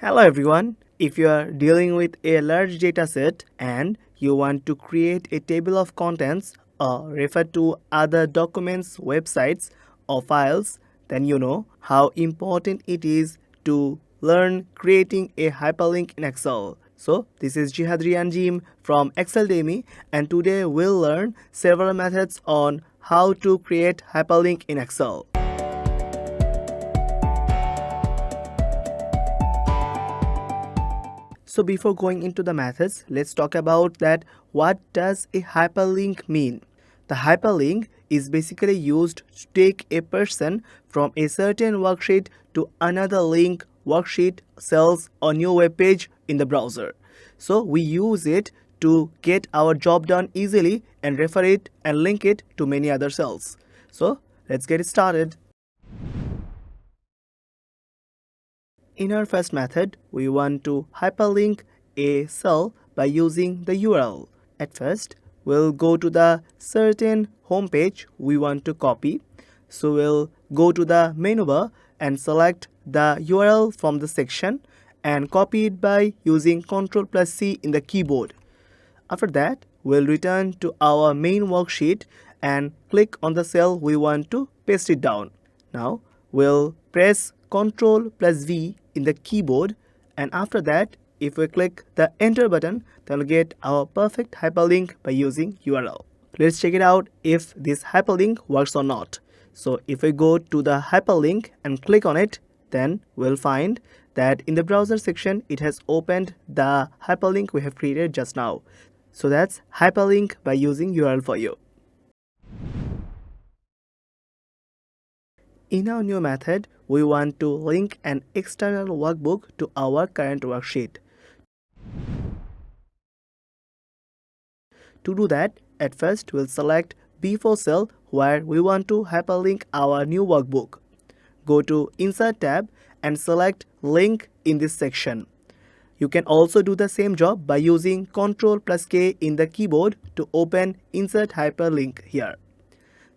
Hello everyone. If you are dealing with a large data set and you want to create a table of contents or refer to other documents, websites or files, then you know how important it is to learn creating a hyperlink in Excel. So this is Zehad Rian from Excel Demi, and today we'll learn several methods on how to create hyperlink in Excel. So before going into the methods, let's talk about that what does a hyperlink mean? The hyperlink is basically used to take a person from a certain worksheet to another link, worksheet, cells or new web page in the browser. So we use it to get our job done easily and refer it and link it to many other cells. So let's get it started. In our first method, we want to hyperlink a cell by using the URL. At first, we'll go to the certain home page we want to copy. So we'll go to the menu bar and select the URL from the section and copy it by using Ctrl+C in the keyboard. After that, we'll return to our main worksheet and click on the cell we want to paste it down. Now, we'll press Ctrl+V in the keyboard, and after that, if we click the enter button, then we'll get our perfect hyperlink by using URL. Let's check it out if this hyperlink works or not. So if we go to the hyperlink and click on it, then we'll find that in the browser section it has opened the hyperlink we have created just now. So that's hyperlink by using URL for you. In our new method, we want to link an external workbook to our current worksheet. To do that, at first we'll select B4 cell where we want to hyperlink our new workbook. Go to Insert tab and select Link in this section. You can also do the same job by using Ctrl+K in the keyboard to open Insert Hyperlink here.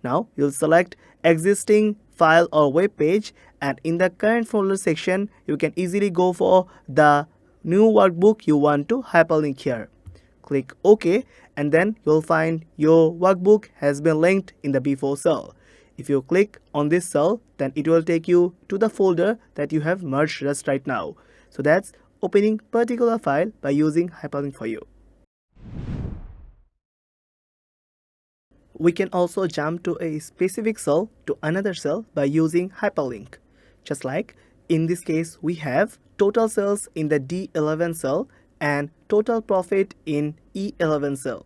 Now you'll select existing file or web page, and in the current folder section you can easily go for the new workbook you want to hyperlink here. Click OK, and then you'll find your workbook has been linked in the B4 cell. If you click on this cell, then it will take you to the folder that you have merged just right now. So that's opening particular file by using hyperlink for you. We can also jump to a specific cell to another cell by using hyperlink. Just like in this case, we have total sales in the D11 cell and total profit in E11 cell.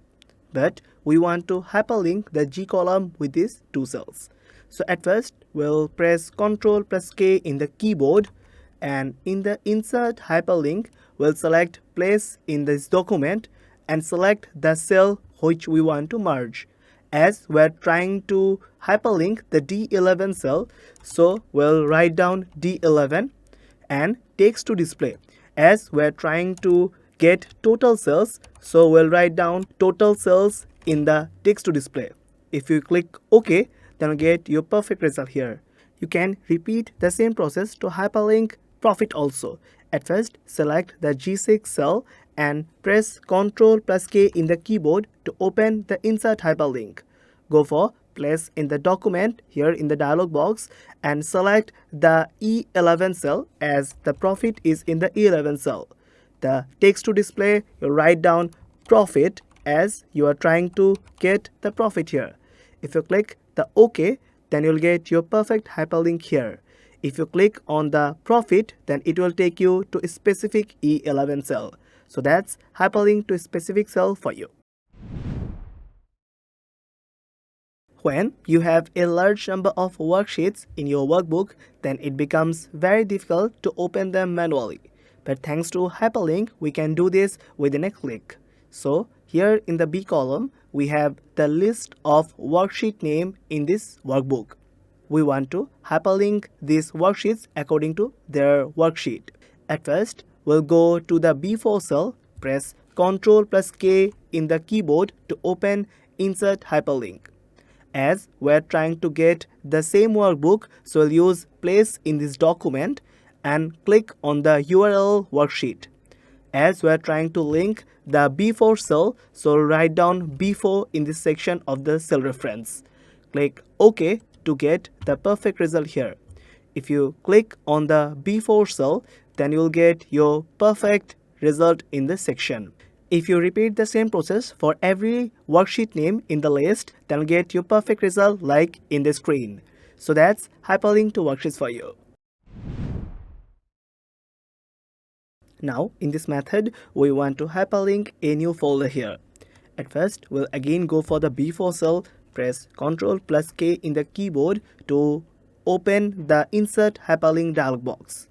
But we want to hyperlink the G column with these two cells. So at first, we'll press Ctrl+K in the keyboard, and in the Insert Hyperlink, we'll select Place in this document and select the cell which we want to merge. As we're trying to hyperlink the D11 cell, so we'll write down D11 and text to display. As we're trying to get total sales, so we'll write down total sales in the text to display. If you click OK, then you'll get your perfect result here. You can repeat the same process to hyperlink profit also. At first, select the G6 cell and press Ctrl+K in the keyboard to open the Insert Hyperlink. Go for Place in the document here in the dialog box and select the E11 cell as the profit is in the E11 cell. The text to display, you write down profit as you are trying to get the profit here. If you click the OK, then you'll get your perfect hyperlink here. If you click on the profit, then it will take you to a specific E11 cell. So that's hyperlink to a specific cell for you. When you have a large number of worksheets in your workbook, then it becomes very difficult to open them manually. But thanks to hyperlink, we can do this within a click. So here in the B column, we have the list of worksheet name in this workbook. We want to hyperlink these worksheets according to their worksheet. At first, we'll go to the B4 cell, press Ctrl+K in the keyboard to open Insert Hyperlink. As we're trying to get the same workbook, so we'll use Place in this document and click on the URL worksheet. As we are trying to link the B4 cell, so write down B4 in this section of the cell reference. Click OK to get the perfect result here. If you click on the B4 cell, then you will get your perfect result in this section. If you repeat the same process for every worksheet name in the list, then you'll get your perfect result like in the screen. So that's hyperlink to worksheets for you. Now in this method, we want to hyperlink a new folder here. At first, we'll again go for the B4 cell, press Ctrl+K in the keyboard to open the Insert Hyperlink dialog box.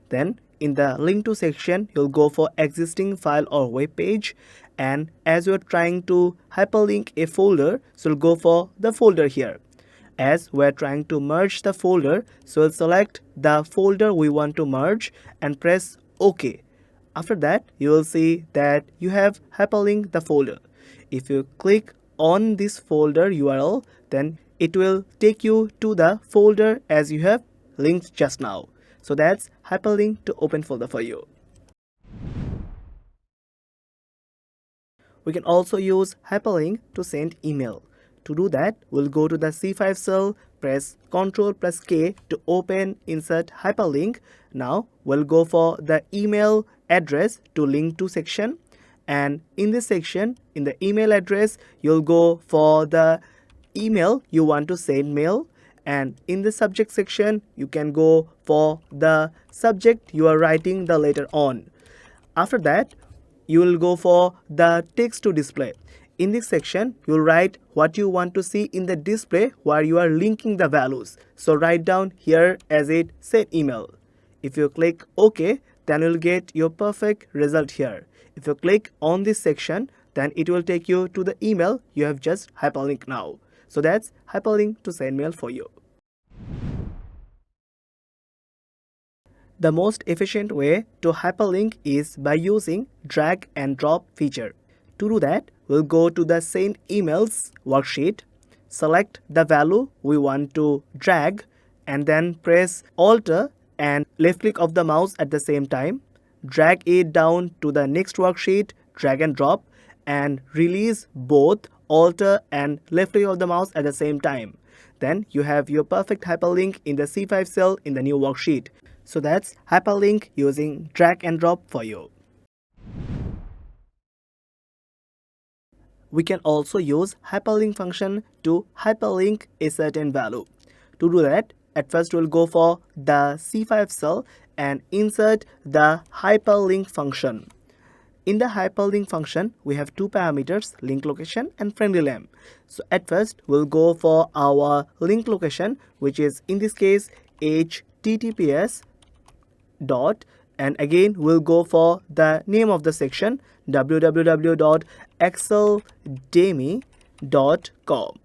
Then in the link to section, you'll go for existing file or web page, and as you're trying to hyperlink a folder, so you'll go for the folder here. As we're trying to merge the folder, so we'll select the folder we want to merge and press OK. After that, you will see that you have hyperlinked the folder. If you click on this folder URL, then it will take you to the folder as you have linked just now. So that's hyperlink to open folder for you. We can also use hyperlink to send email. To do that, we'll go to the C5 cell, press Ctrl+K to open Insert Hyperlink. Now we'll go for the email address to link to section, and in this section, in the email address, you'll go for the email you want to send mail, and in the subject section, you can go for the subject you are writing the letter on. After that, you will go for the text to display. In this section, you will write what you want to see in the display where you are linking the values. So write down here as it send email. If you click OK, then you will get your perfect result here. If you click on this section, then it will take you to the email you have just hyperlinked now. So that's hyperlink to send mail for you. The most efficient way to hyperlink is by using drag and drop feature. To do that, we'll go to the Send Emails worksheet, select the value we want to drag, and then press Alt and left click of the mouse at the same time. Drag it down to the next worksheet, drag and drop, and release both Alt and left click of the mouse at the same time. Then you have your perfect hyperlink in the C5 cell in the new worksheet. So that's hyperlink using drag and drop for you. We can also use hyperlink function to hyperlink a certain value. To do that, at first we'll go for the C5 cell and insert the hyperlink function. In the hyperlink function, we have two parameters, link location and friendly name. So at first, we'll go for our link location, which is in this case https dot, and again we'll go for the name of the section, www.exceldemy.com,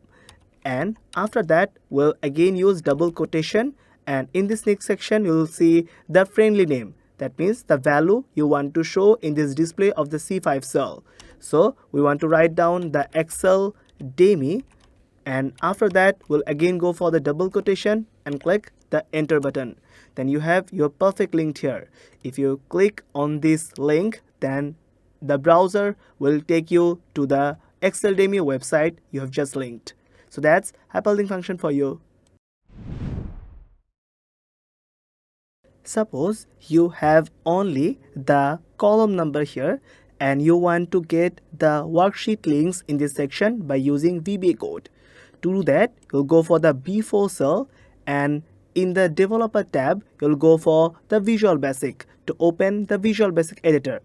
and after that we'll again use double quotation, and in this next section you will see the friendly name. That means the value you want to show in this display of the C5 cell. So we want to write down the Excel Demi, and after that we'll again go for the double quotation and click the enter button. Then you have your perfect link here. If you click on this link, then the browser will take you to the Excel Demi website you have just linked. So that's hyperlink function for you. Suppose you have only the column number here and you want to get the worksheet links in this section by using VBA code. To do that, you'll go for the B4 cell, and in the developer tab, you'll go for the Visual Basic to open the Visual Basic editor.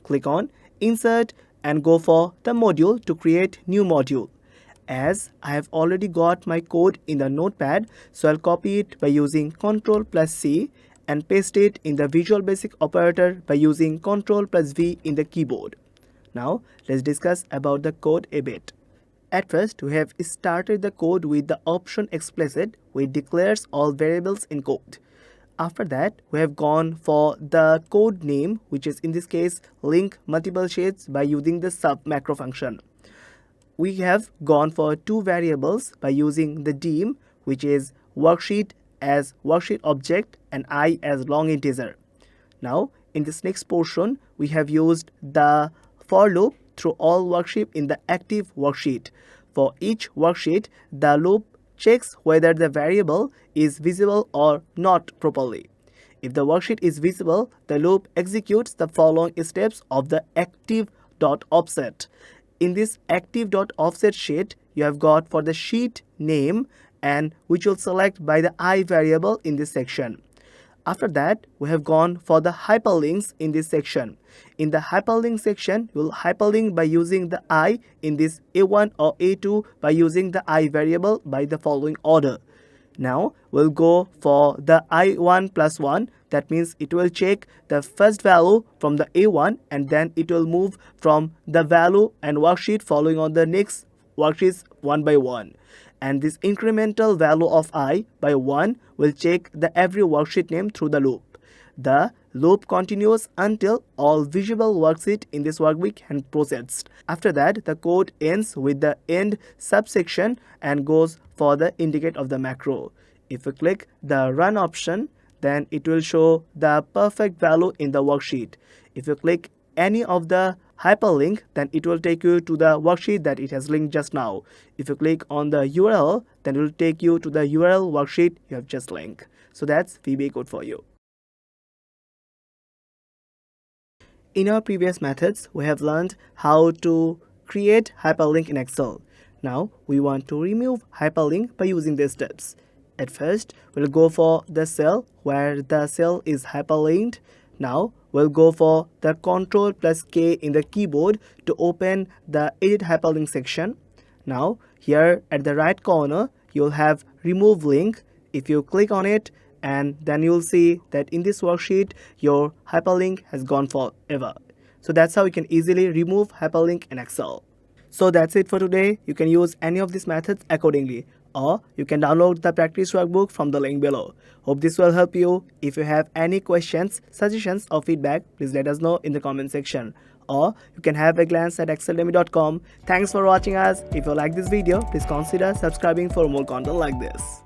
Click on Insert and go for the module to create new module. As I have already got my code in the notepad, so I'll copy it by using Ctrl+C and paste it in the Visual Basic operator by using Ctrl+V in the keyboard. Now let's discuss about the code a bit. At first, we have started the code with the option explicit, which declares all variables in code. After that, we have gone for the code name, which is in this case link multiple sheets by using the sub macro function. We have gone for two variables by using the dim, which is worksheet as worksheet object and I as long integer. Now in this next portion we have used the for loop through all worksheet in the active worksheet. For each worksheet, the loop checks whether the variable is visible or not properly. If the worksheet is visible, the loop executes the following steps of the active.offset. In this active.offset sheet, you have got for the sheet name and which will select by the I variable in this section. After that, we have gone for the hyperlinks in this section. In the hyperlink section, you will hyperlink by using the I in this A1 or A2 by using the I variable by the following order. Now, we'll go for the I1 plus 1. That means it will check the first value from the A1 and then it will move from the value and worksheet following on the next worksheets one by one. And this incremental value of I by 1 will check the every worksheet name through the loop. The loop continues until all visible worksheet in this workbook has processed. After that, the code ends with the end subsection and goes for the indicate of the macro. If you click the run option, then it will show the perfect value in the worksheet. If you click any of the hyperlink, then it will take you to the worksheet that it has linked just now. If you click on the URL, then it will take you to the URL worksheet you have just linked. So that's VBA code for you. In our previous methods, we have learned how to create hyperlink in Excel. Now we want to remove hyperlink by using these steps. At first, we'll go for the cell where the cell is hyperlinked. Now we'll go for the Ctrl+K in the keyboard to open the edit hyperlink section. Now here at the right corner, you'll have remove link. If you click on it, and then you'll see that in this worksheet your hyperlink has gone forever. So that's how you can easily remove hyperlink in Excel. So that's it for today. You can use any of these methods accordingly, or you can download the practice workbook from the link below. Hope this will help you. If you have any questions, suggestions or feedback, please let us know in the comment section, or you can have a glance at exceldemy.com. Thanks for watching us. If you like this video, please consider subscribing for more content like this.